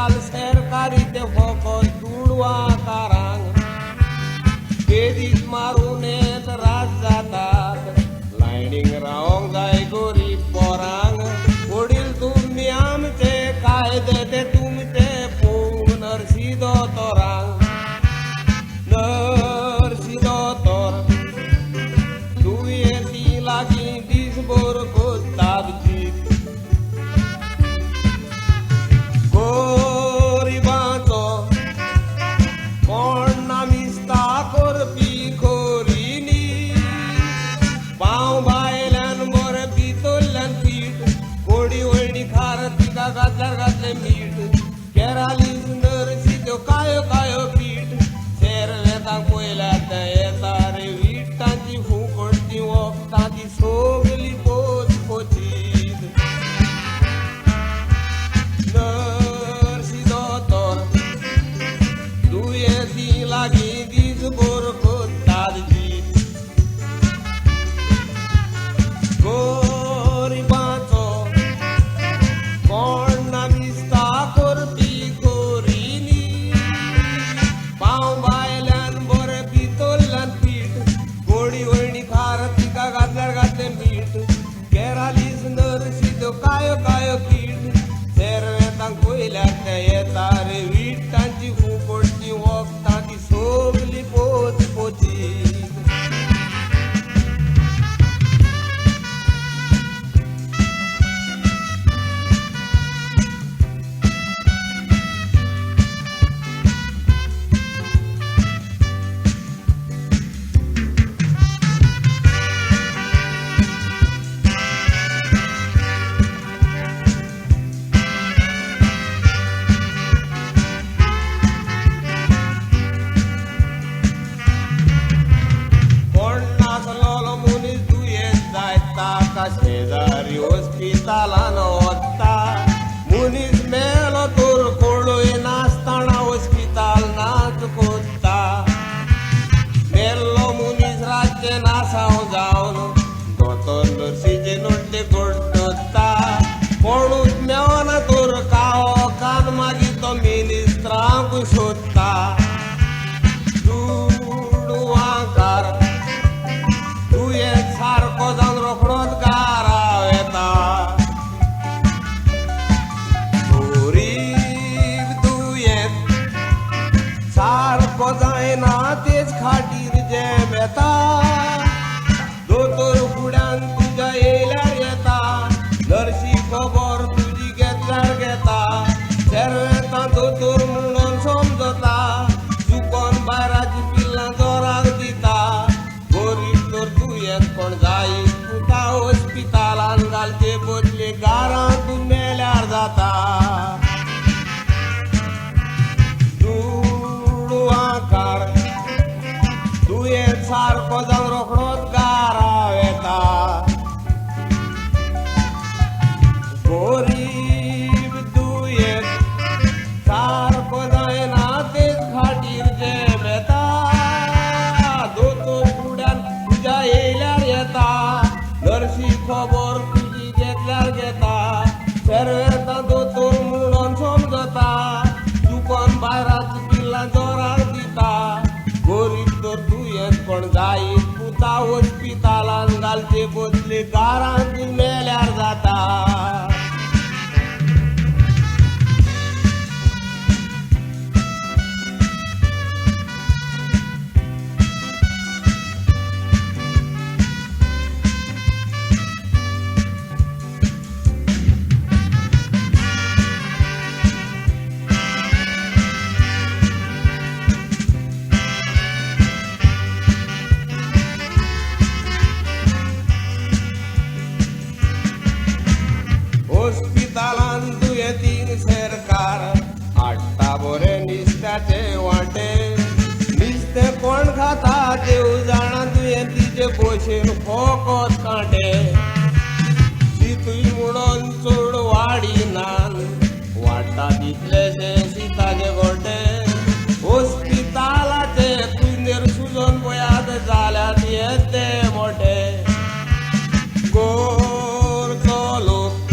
hospital सरकारी ते फकत दुडवा कारांग बेदीत मारून येत रात जातात लायनींग रावंक जाय गरीब पोरांक वडील तुम्ही आमचे कायदे ते तुमचे पोवंक नर्सी दोतोरांक नर्सी दोतोर दुयेंती लागीं दिसभर कोत्तात जीत गरिबांचो कोण नामिस्ता करपी खोरीनी पांव भायल्यान बरें भितरल्यान पीठ कोडी वळणी खार तिका घातल्यार घातलें मीठ केरालीस नर्सी त्यो कायो कायो पीठ शेर वेतांक पयल्यार ते येता रे विटांची फुकट ती वखदां ती सगली पोच पोचीत नर्सी दोतोर दुयेंती लागीं दिसभर कोत्तात जीत गरिबांचो कोण नामिस्ता करपी खोरीनी पांव भायल्यान बरें भितरल्यान पीठ गोडी वळणी खार तिका घातल्यार घातलें मीठ केरालीस नर्सी त्यो कायो कायो पीठ शेर वेतांक पयल्यार ते येता रे विटांची फुकट ती वखदां ती सगली पोच पोचीत शेजारी हॉस्पिटलान वता मनीस मेलो तर कोळोय नासतना हॉस्पिटल नाच कोत्ता मेल्लो मनीस रातचे नासाव जावन दोतोर नर्सीचे नोटले कोडटा कोणूच मेवना तर कावो कान मागीर तो मिनिस्टरांक सोदता दुडवांकार दुयेंत सारको जावन रोखडोच गाराव येता गरीब दुयेंत सारको जायना तेच खातीर जेम येता दोतोर फुड्यान तुज्या येयल्यार येता नर्सी खबर तुजी घेतल्यार घेता शेरवेतां दोतोर म्हणून समजता चुकोन बायराची पिल्लां जोराक दिता गरीब तर दुयेंत कोण जायत पुता हॉस्पिटलान घालचे बदले गारांत मेल्यार जाता दुडवांकार दुयेंत सारको जावन रोखडोच गाराव येता गरीब दुयेंत सारको जायना तेच खातीर जेम येता दोतोर फुड्यान तुज्या येयल्यार येता नर्सी खबर तुजी घेतल्यार घेता शेरवेतां दोतोर म्हणून समजता चुकोन बायराची पिल्लां जोराक दिता गरीब तर दुयेंत कोण जायत पुता हॉस्पिटलान घालचे बदले गारांत मेल्यार जाता हॉस्पिटलान दुयेंतींक सरकार हाडटा बरें निस्त्याचे वांटे नुस्तें कोण खाता देव जाणा दुयेंतीचे भशेन फकत कांटे शीतूय म्हणून चड वाडिनान वाडटा तितलेशे शिताचे गोटे हॉस्पिटलाचे कुंदेर सुजोन पळयात जाल्यात येते मोठे गोरचो लोक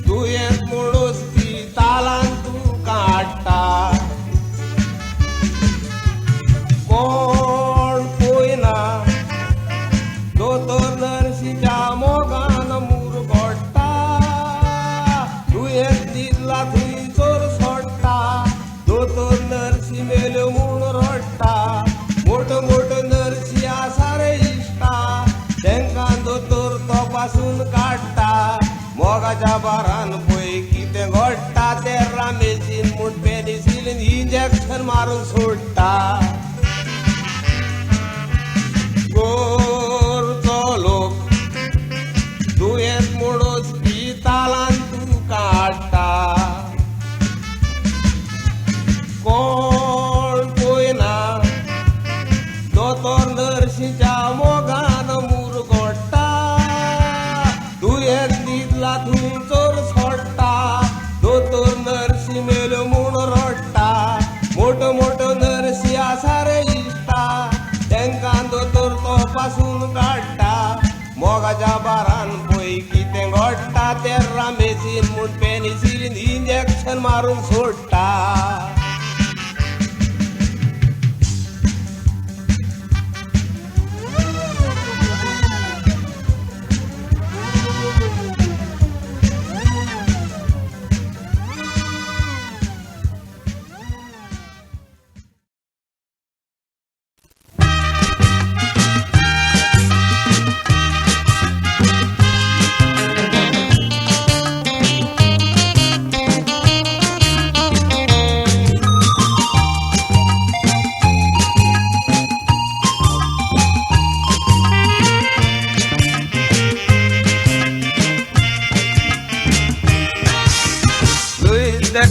दुयेंत म्हणून हॉस्पिटलान तूं मेसिन मुठ पेनिसिलिन इंजेक्शन मारून सोडटा गोरचो लोक दुयेंत मोडोस पितालान तू काडटा कोण पळयना दोतोर नर्शीच्या मोगान मुरगोडटा दुयेंत दितला थंयचोर सोडटा दोतोर नर्शी मेल्यो म्हूण रडटा मोठ्यो मोठ्यो नर्शी आसा रे इश्टा तेंकां दोतोर तो पासून काडटा मोगाच्या बारान पळय कितें घडटा तेर्रा मेसिन म्हूण पेनिसिलीन इंजेक्शन मारून सोडटा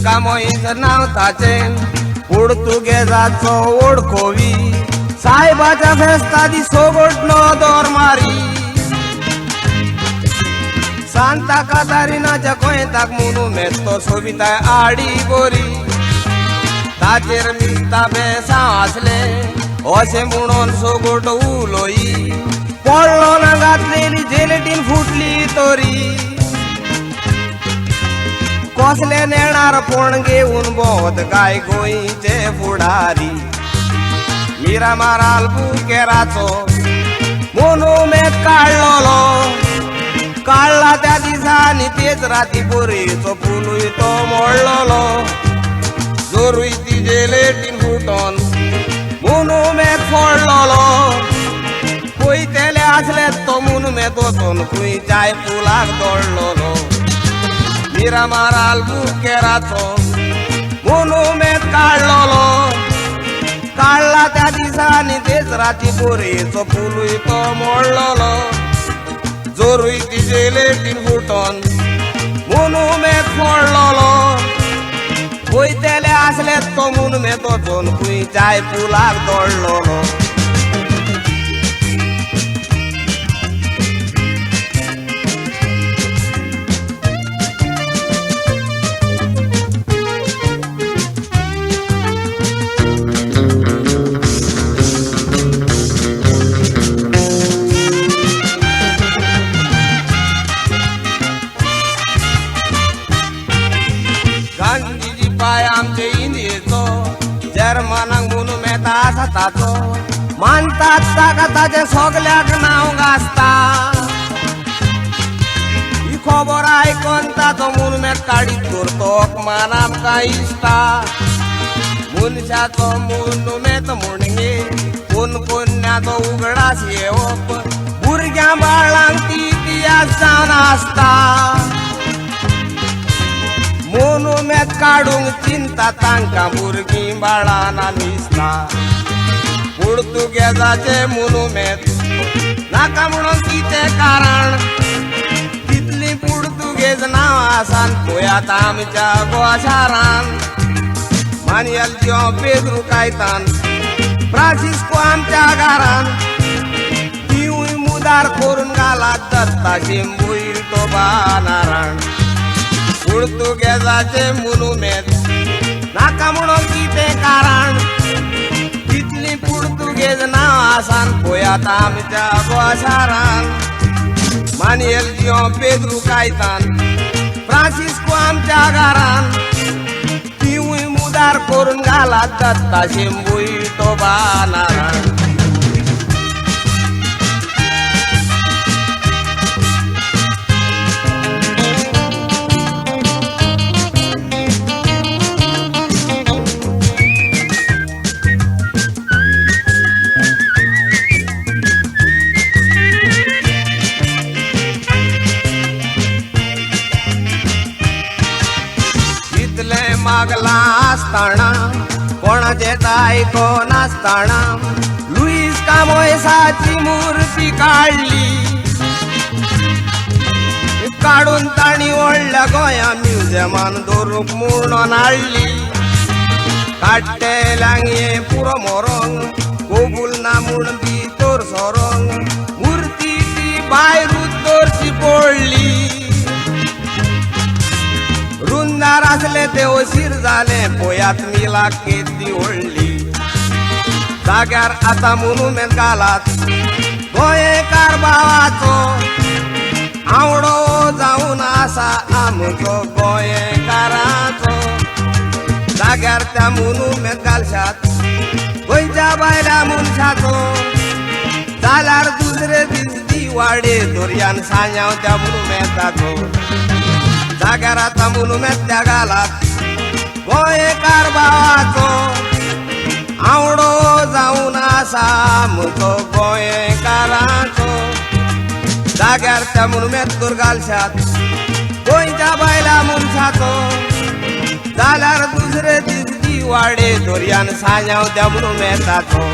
कामोईच नाव ताचें पुर्तुगेजाचो ओळखोवी सायबाच्या फेस्तादी सोगोटलो दोरमारी सांता कातारिनाच्या कोयताक म्हणून मेस्तो सोबिताय आडी गोरी ताचेर मिस्ता बेसांव आसले अशें म्हणून सोगोट उलोई पडलो ना घातलेली जेलेटीन फुटली तोरी कसले नेणार कोण घेऊन बोध काय गोंयचे फुडारी मिरा माराल बुकेराचो मोनुमेंट काडला त्या दिसांनी तेच राती बोरीचो पुलूय तो मोडलोलो जोरूय ती जेलेटीन फुटोन मोनुमेंट फोडलोलो पयतेले आसले तो मोनुमेंट वचोन खंयच्याय पुलाक दळलोलो मिरा माराल बुकेराचो मोनुमेंट काडला त्या दिसांनी तेच राती बोरेचो पुलूय तो मोडलोलो जोरूय ती जेलेटीन फुटोन मोनुमेंट फोडलोलो पयतेले आसले तो मोनुमेंट वचोन खंयच्याय पुलाक दळलोलो गांधीजी पाय आमचे इंडियेचो जर्मनाक मोनुमेंट आसा ताचो मानतात ताका ताचे सगल्याक नांव गाजता ही खबर आयकून ताचो मोनुमेंट काडीत करतो मान आमकां इश्टा मनशाचो मोनुमेंट म्हणगे कोण कोन्याचो उगडास येवप भुरग्यां बाळांक ती इतिहास जावन आसता मोनुमेंट काडूंक चिंता तांकां भुरगीं बाळांना दिसता पुर्तुगेजाचे मोनुमेंट नाका म्हणून कितें कारण तितली पुर्तुगेज नांवां आसान पळयात आमच्या गोवा शारान मानियल जियो पेद्रू कायतान फ्रांसिस्को आमच्या घरान तिवूय मुदार करून घालात दत्ता शेंबूय तो बानाराण पुर्तुगेजाचे मोनुमेंट नाका म्हणून कितें कारण तितली पुर्तुगेज नांवां आसान पळयात आमच्या गोवा शारान मानियल जियो पेद्रू कायतान फ्रांसिस्को आमच्या घरान तिवूय मुदार करून घालात दत्ता शेंबूय तो बानाराण लागला असताना कोणाचेच ऐको नासताना लुईस कामोयसाची मूर्ती काढली काढून ताणी ओढल्या गोया म्युझियमान दोरूक म्हणून हाडली काडटे लांगये पुरो मोरोंग कोबूल ना म्हूण भितर सोरोंग मुर्ती ती भायरूच दोरची पडली रुंदार असले ते ओशीर जाले पोयात मिलाक केती ओडली जाग्यार आता मोनुमेंट घालात गोंयकार भावाचो आवडो जावन आसा आमचो गोंयकाराचो जाग्यार त्या मोनुमेंट घालशात गोंयच्या बायल्या मनशाचो जाल्यार दुसरे दीस दिवाडे दर्यान सांजाव त्या मोनुमेंटाचो जाग्यार आता मोनुमेंट त्या घालात गोंयकार भावाचो आवडो जावन आसा आमचो गोंयकाराचो जाग्यार त्या मोनुमेंट तर घालशात गोंयच्या बायल्या मनशाचो जाल्यार दुसरे दीस दिवाडे दर्यान सांजाव त्या मोनुमेंटाचो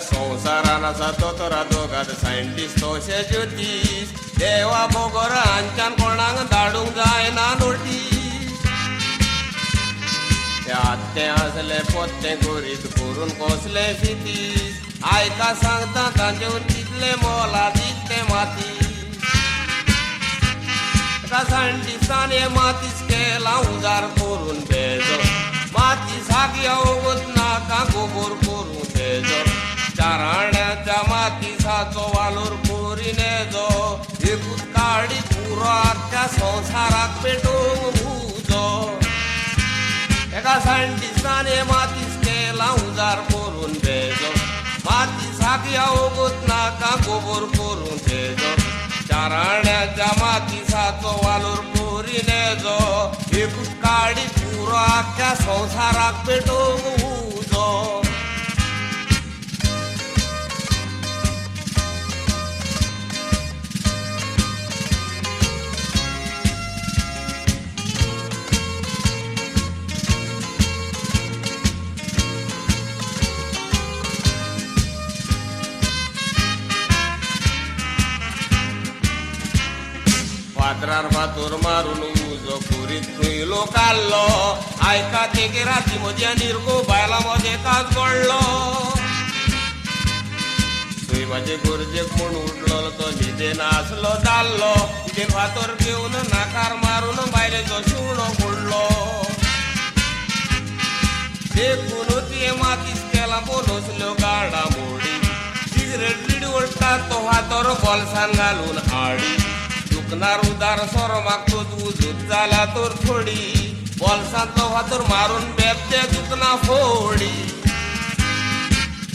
संवसारान आसा दोतोरा दोगात सायंटिस्ट तशे ज्योतीश देवा बोगोर हांच्यान कोणाक धाडूंक जायना नोटीस ते आत्ते आसले पोत्ते करीत करून कसले फितीस आयका सांगता तांचेवर कितले मोला दिते माती सायंटिस्टान हे मातीस केला उजार करून बेजो माती सागया वगत नाका गोबोर करून तेजो चाराण्याच्या मातीसाचो वालोर कोरीने जो एकूच काडी पुरो आख्या संवसाराक पेटोवंक उजो एका सायंटिस्टान हे मातीस केला उजार करून बेजो माती सागया वगत नाका गोबोर करून तेजो चाराण्याच्या मातीसाचो वालोर कोरीने जो एकूच काडी पुरो आख्या संवसाराक पेटोवंक उजो फातरार फातोर मारून उजो करीत खंयलो काल्लो आयका तेगे राती मजा निर्गो बायला मध्ये काच पडलो सुयबाचे गरजेक म्हूण उठलो तो न्हिदेन आसलो जाल्लो कितें फातोर घेवन नाकार मारून बायलेचो शिवणो पडलो देखूनच हे मातीस केला बोनसल्यो गाडा मोडी सिगरेट बीड ओडटा तो फातोर बोल्सान घालून हाडी दुखणार उदार सोरो मागतो तू झूत जाला तर थोडी बोल्सांतलो फातर मारून बेबते दुखना फोडी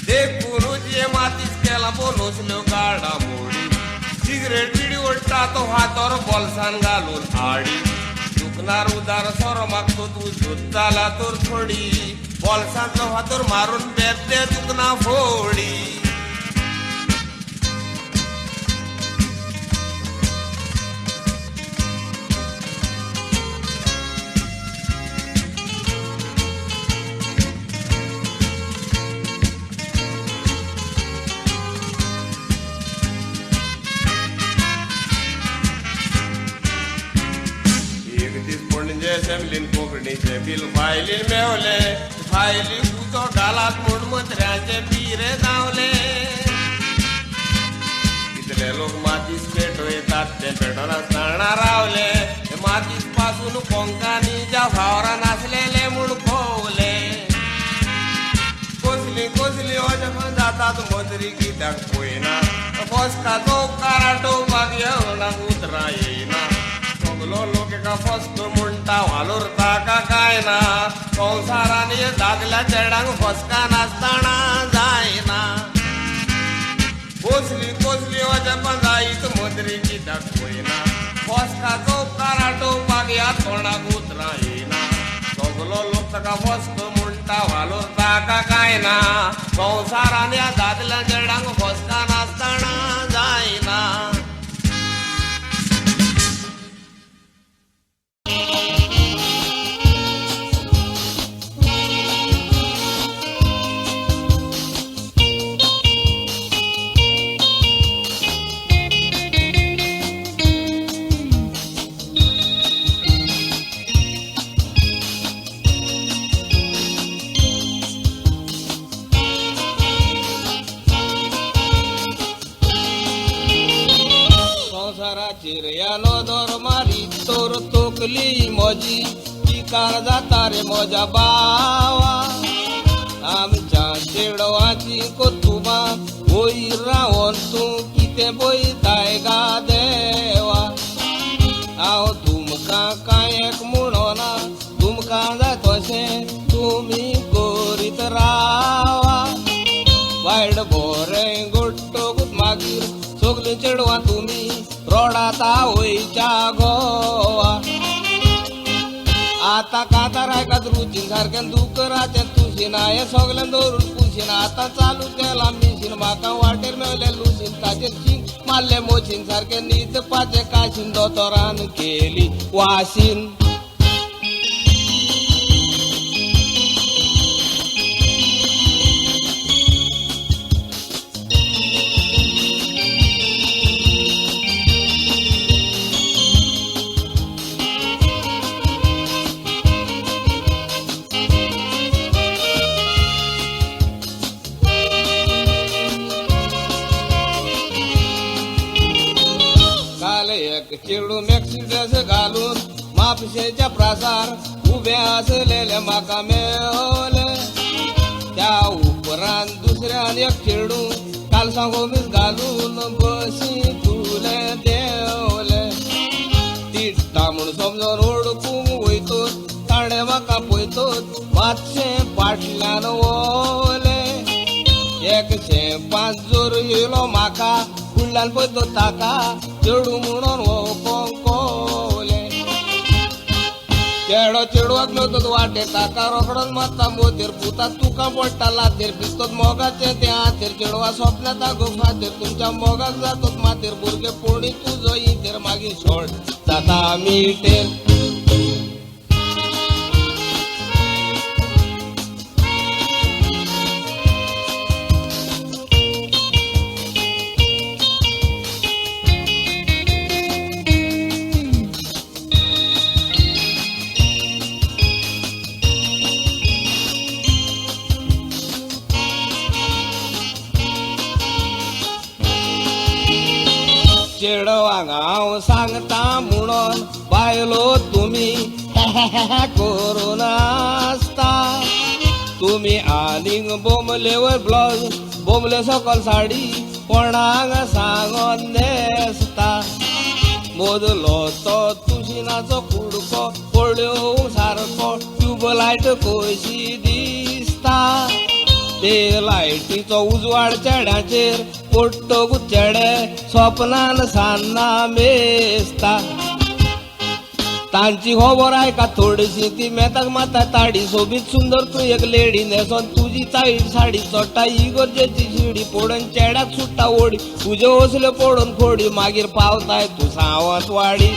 देखूनच हे मातीस केला बोनसल्यो गाडा मोडी सिगरेट बिडी ओडटा तो फातर बोल्सान घालून हाडी दुखणार उदार सोरो मागतो तू झूत जाला तर थोडी बोल्सांतलो फातर मारून बेबते दुखना फोडी असेंब्लीन कोंकणीचे बील फायलीन मेवले फायली उजो घालात म्हूण मंत्र्याचे पिरे जावले कितले लोक मातीस पेटयतात ते पेटोनासतना रावले मातीस पासून कोंकानी ज्या फावरान आसलेले म्हूण भोवले कसली कसली अजब जातात मंत्री कित्याक पळयना फस्काचो काराटोवपाक येवनाक उतरां येयना सगलो लोक एका फस्त म्हणटा वालोर ताका काय ना संसाराने दागल्या चेडांक फसका नासताना जायना कोसली कोसली वजा पण जायत मदरीची दाखवयना फसकाचो उपकार आटोवपाक ह्या तोंडाक उतरां येना सगलो लोक ताका फसक म्हणटा वालोर ताका काय ना संसारान ह्या दादल्या चेडांक फसका नासताना जायना चिरयानो दोर मारी तोर तोकली मोजी की काळजा तारे मोजा बावा आमच्या चेडवाची कोतुबा होई रावण तू किते बोयताय गा देवा हांव तुमकां कांयक म्हणोना तुमकां जाय तशें तुमी करीत रावा वायट बरें गोट्टोकूच मागीर सगलीं चेडवां तुमी रोडाता वयच्या गोवा आतां कांतार आयकात रुचीन सारकें दुकराचें तुशीन हें सगलें दवरून कुशीन आतां चालू केलां मिशीन म्हाका वाटेर मेवलें लुसीन ताचेर शिंग मारलें मोचीन सारकें न्हिदपाचें काशीन दोतोरान केली वासीन चेडू मॅक्सी ड्रेस घालून म्हापशेच्या प्रासार उबे आसलेले म्हाका मेवले त्या उपरांत दुसऱ्यान एक चेडू कालसां गोमीस घालून बसी तुले देवले तिट्टा म्हूण समजून ओडकूंक वयतो ताणे म्हाका पळयतो मातशें फाटल्यान वोले 105 जोर येयलो म्हाका फुडल्यान पळयतो ताका चेडू म्हणून हो कोंकोले चेडो चेडवाक मेवतो वाटे ताका रोखडोच मारता मोतेर पुता तुका पडटा लातेर भिजतोच मोगाचें तें हातेर चेडवा सोपनाता गो फातेर तुमच्या मोगाक जातोच मातेर भुरगे पोणी तुजो इतेर मागीर सोड जाता मिटेर चेडवांक हांव सांगता म्हणून बायलो तुमी करू नासता तुमी आनीक बोमलेवर ब्लावज बोमले सकल साडी कोणाक सांगोन नेसता मोदलो तो तुशिनाचो कुडको पळ्यो सारको ट्यूबलायट कशी दिसता ते लायटीचो उजवाड चेड्याचेर पडटकूच चेडे स्वप्नान सान्ना मेसता तांची खबर आयका थोडीशी ती मेताक माता ताडी सोबीत सुंदर तूं एक लेडी नेसोन तुजी चाळीट साडी चोडटा ही गरजेची शिडी पडून चेड्याक सुट्टा ओडी तुजे असल्यो पडून खोडी मागीर पावताय तूं सावंतवाडी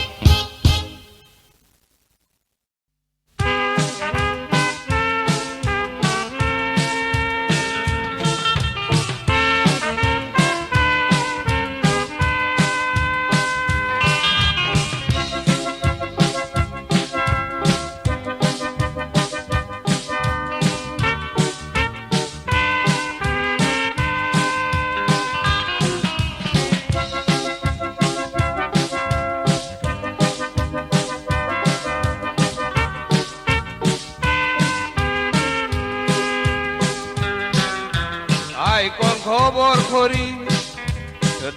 आयकोन खबर खोरी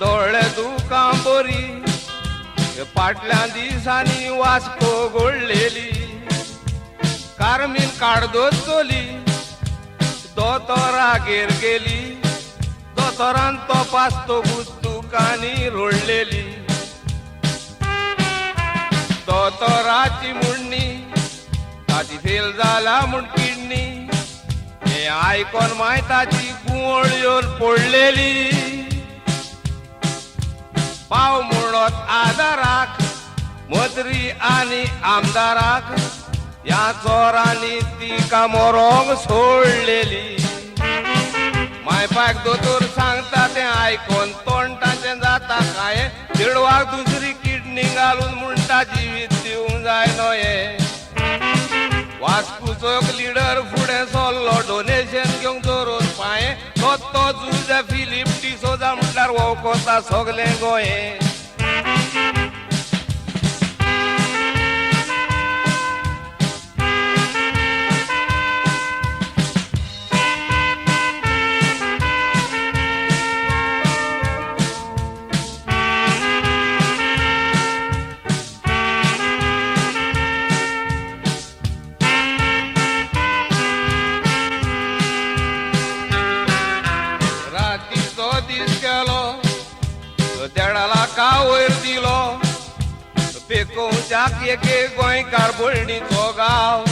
दोळे दुकां बरी फाटल्या दिसांनी वास्को घडलेली कार्मीन काडदोच चोली दोतोरागेर गेली दोतोरान तपासतो पुस्तुकांनी रोडलेली दोतोराची म्हणणी ताची फेल जाला म्हूण किडनी हे आयकोन माय ताची गुंवळ येवन पडलेली पाव म्हणत आदाराक मंत्री आनी आमदाराक या चोरांनी तिका मोरोंक सोडलेली मायपाक दोतोर सांगता ते आयकोन तोंड ताचें जाता काय चेडवाक दुसरी किडनी घालून म्हणटा जिवीत दिवंक जाय न्हय वास्कुचो लिडर फुडें सरलो डोनेशन घेवंक जोरोन पांय तो जुजा फिलीप डिसोजा म्हटल्यार वळखता सगलें गोंय देडाला का वयर दिलो पेकोवच्याक एके गोंयकार भयणीचो गांव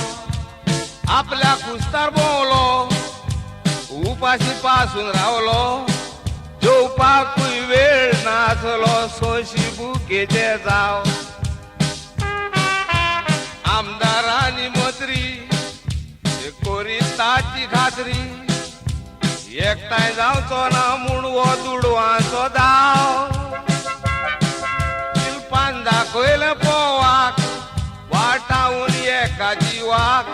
आपल्या कुस्तार भोंवलो उपाशी पासून रावलो जेवपाकूय वेळ नासलो सोशी बुकेचे जाव आमदार आनी मंत्री करीत ताची खात्री एकठांय जावचो ना म्हूण हो दुडवांचो दाव शिल्पान दाखयलें पोवाक वाटावून एका जिवाक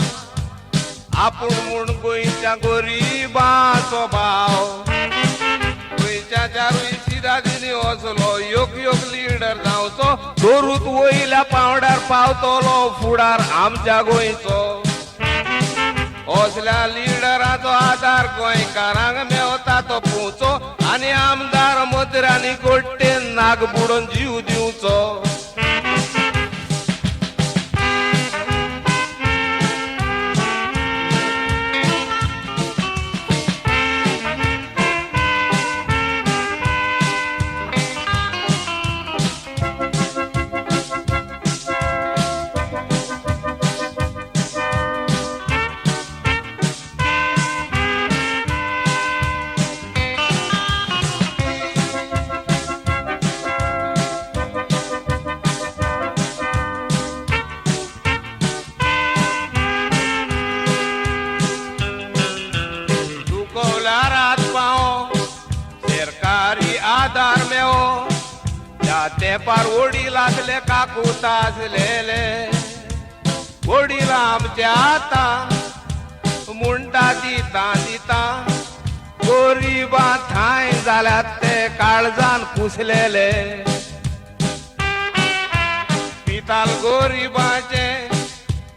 आपूण म्हूण गोंयच्या गरिबाचो भाव गोंयच्या चारूय सिराजीनी वचलो योग्य लिडर जावचो दोरूच वयल्या पावंड्यार पावतलो फुडार आमच्या गोंयचो असल्या लिडराचो आदार गोंयकारांक मेवता तो पोवचो आनी आमदार मंत्र्यांनी गोट्टेन नाग बुडोवन जीव दिवचो आदार मेवो त्या तेंपार वडील आसले काकूत आसलेले वडील आमच्या आतां म्हणटा दिता दिता गरिबां थांय जाल्यात ते काळजान कुसलेले पिताल गरिबाचे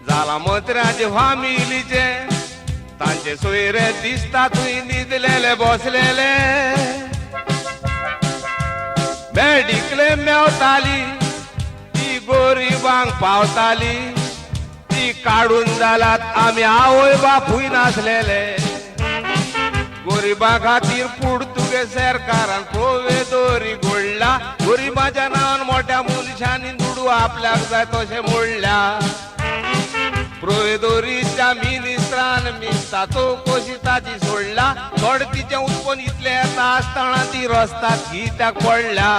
जाला मंत्र्याचे फामिलीचे तांचे सोयरे दिसता थंय न्हिदलेले बसलेले मेडिक्लेम मेवताली ती गरिबांक पावताली ती काडून जाल्यात आमी आवय बापूय नासलेले गरिबां खातीर पुर्तुगेज सरकारान प्रोवेदोरी घडला गरिबाच्या नांवान मोठ्या मनशांनी दुडू आपल्याक जाय तशें मोडल्या प्रोवेदोरीच्या मिनिस्ट्रान मिस्ता चवकशी ताची सोडला थोडे तिचें उत्पन्न इतलें येता आसतना ती रस्त्याक कित्याक पडल्या